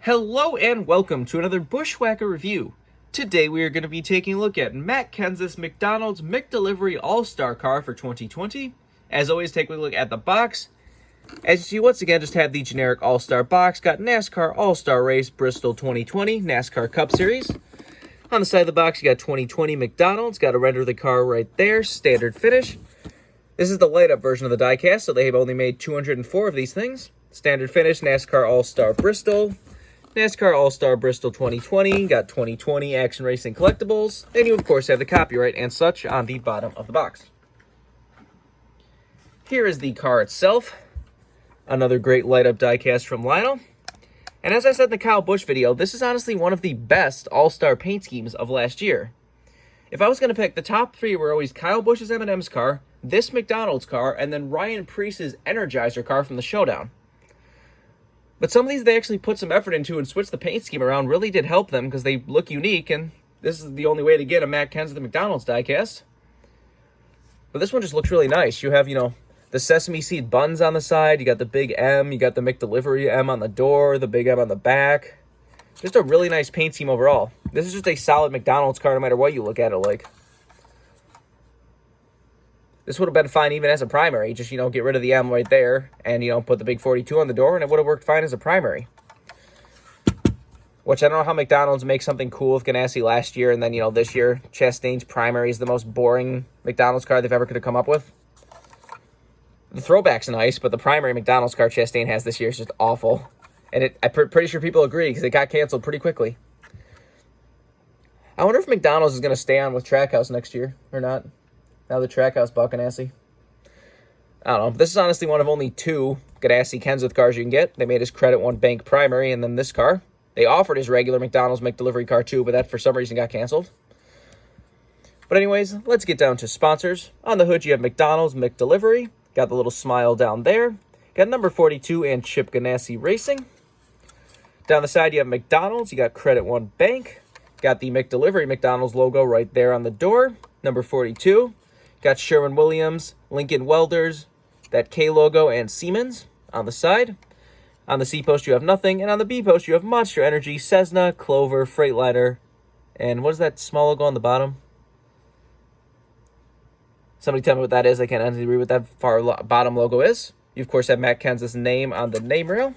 Hello and welcome to another Bushwhacker review. Today we are going to be taking a look at Matt Kenseth's McDonald's McDelivery All-Star car for 2020. As always, take a look at the box. As you see, once again, just have the generic All-Star box. Got NASCAR All-Star Race Bristol 2020 NASCAR Cup Series. On the side of the box, you got 2020 McDonald's. Got to render the car right there. Standard finish. This is the light-up version of the diecast, so they have only made 204 of these things. Standard finish, NASCAR All-Star Bristol. NASCAR All-Star Bristol 2020, got 2020 Action Racing Collectibles, and you of course have the copyright and such on the bottom of the box. Here is the car itself, another great light-up diecast from Lionel. And as I said in the Kyle Busch video, this is honestly one of the best All-Star paint schemes of last year. If I was going to pick, the top three were always Kyle Busch's M&M's car, this McDonald's car, and then Ryan Preece's Energizer car from the Showdown. But some of these they actually put some effort into and switched the paint scheme around really did help them because they look unique, and this is the only way to get a Matt Kenseth McDonald's diecast. But this one just looks really nice. You have, the sesame seed buns on the side, you got the big M, you got the McDelivery M on the door, the big M on the back. Just a really nice paint scheme overall. This is just a solid McDonald's car no matter what you look at it like. This would have been fine even as a primary. Just, get rid of the M right there and, put the big 42 on the door, and it would have worked fine as a primary. Which I don't know how McDonald's makes something cool with Ganassi last year, and then, this year, Chastain's primary is the most boring McDonald's car they've ever could have come up with. The throwback's nice, but the primary McDonald's car Chastain has this year is just awful. And I'm pretty sure people agree because it got canceled pretty quickly. I wonder if McDonald's is going to stay on with Trackhouse next year or not. Now the Trackhouse bought Ganassi. I don't know. This is honestly one of only two Ganassi Kenseth cars you can get. They made his Credit One Bank primary and then this car. They offered his regular McDonald's McDelivery car too, but that for some reason got canceled. But anyways, let's get down to sponsors. On the hood, you have McDonald's McDelivery. Got the little smile down there. Got number 42 and Chip Ganassi Racing. Down the side, you have McDonald's. You got Credit One Bank. Got the McDelivery McDonald's logo right there on the door. Number 42. Got Sherwin-Williams, Lincoln Welders, that K logo, and Siemens on the side. On the C post, you have nothing. And on the B post, you have Monster Energy, Cessna, Clover, Freightliner. And what is that small logo on the bottom? Somebody tell me what that is. I can't honestly read what that far bottom logo is. You, of course, have Matt Kenseth's name on the name rail.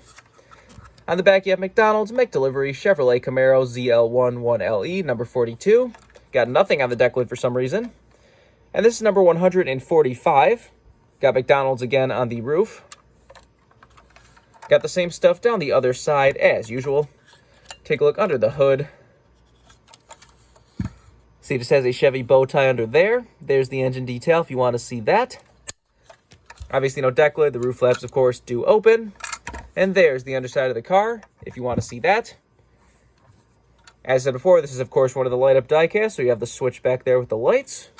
On the back, you have McDonald's, McDelivery, Chevrolet Camaro, ZL11LE, number 42. Got nothing on the deck lid for some reason. And this is number 145. Got McDonald's again on the roof. Got the same stuff down the other side as usual. Take a look under the hood. See, it just has a Chevy bow tie under there. There's the engine detail if you want to see that. Obviously no deck lid. The roof flaps, of course, do open. And there's the underside of the car if you want to see that. As I said before, this is, of course, one of the light-up diecasts, so you have the switch back there with the lights.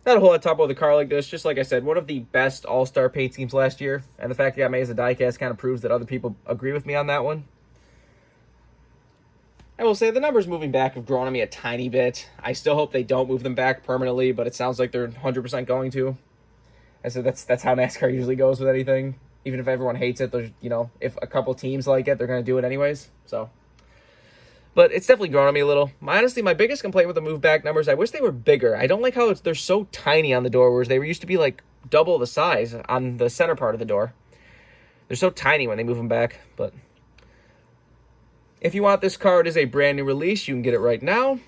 Not a whole lot to talk about the car like this. Just like I said, one of the best all-star paint schemes last year. And the fact it got made as a diecast kind of proves that other people agree with me on that one. I will say the numbers moving back have grown on me a tiny bit. I still hope they don't move them back permanently, but it sounds like they're 100% going to. I said that's how NASCAR usually goes with anything. Even if everyone hates it, there's, if a couple teams like it, they're going to do it anyways. So, but it's definitely grown on me a little. Honestly, my biggest complaint with the move back numbers, I wish they were bigger. I don't like how they're so tiny on the door, whereas they used to be like double the size on the center part of the door. They're so tiny when they move them back, but if you want this car, it is a brand new release. You can get it right now.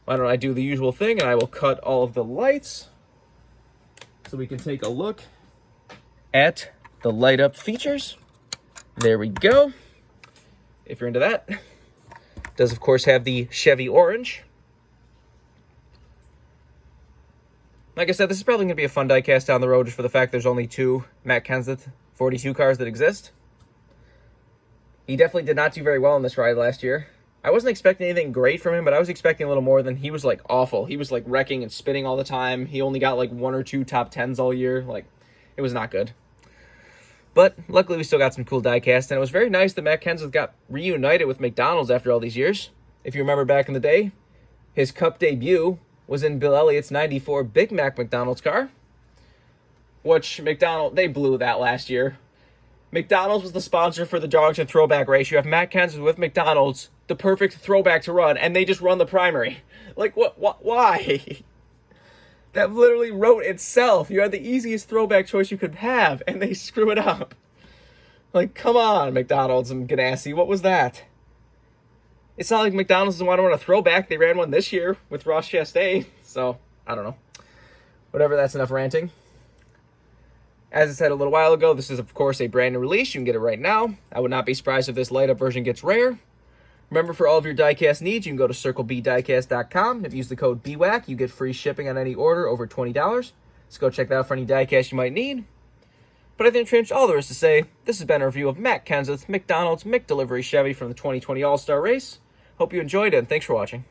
Why don't I do the usual thing, and I will cut all of the lights so we can take a look at the light up features. There we go. If you're into that. It does, of course, have the Chevy orange. Like I said, this is probably going to be a fun diecast down the road just for the fact there's only two Matt Kenseth 42 cars that exist. He definitely did not do very well in this ride last year. I wasn't expecting anything great from him, but I was expecting a little more than he was, awful. He was, wrecking and spinning all the time. He only got, 1 or 2 top 10s all year. It was not good. But luckily, we still got some cool diecast, and it was very nice that Matt Kenseth got reunited with McDonald's after all these years. If you remember back in the day, his Cup debut was in Bill Elliott's 94 Big Mac McDonald's car, which they blew that last year. McDonald's was the sponsor for the Darlington Throwback race. You have Matt Kenseth with McDonald's, the perfect throwback to run, and they just run the primary. Like, what why? That literally wrote itself. You had the easiest throwback choice you could have, and they screw it up. Like, come on, McDonald's and Ganassi, what was that? It's not like McDonald's doesn't want to run a throwback. They ran one this year with Ross Chastain, so I don't know. Whatever, that's enough ranting. As I said a little while ago, this is, of course, a brand new release. You can get it right now. I would not be surprised if this light-up version gets rare. Remember, for all of your diecast needs, you can go to circlebdiecast.com. If you use the code BWhack, you get free shipping on any order over $20. So go check that out for any diecast you might need. But I think that's all there is to say. This has been a review of Matt Kenseth, McDonald's McDelivery Chevy from the 2020 All-Star Race. Hope you enjoyed it, and thanks for watching.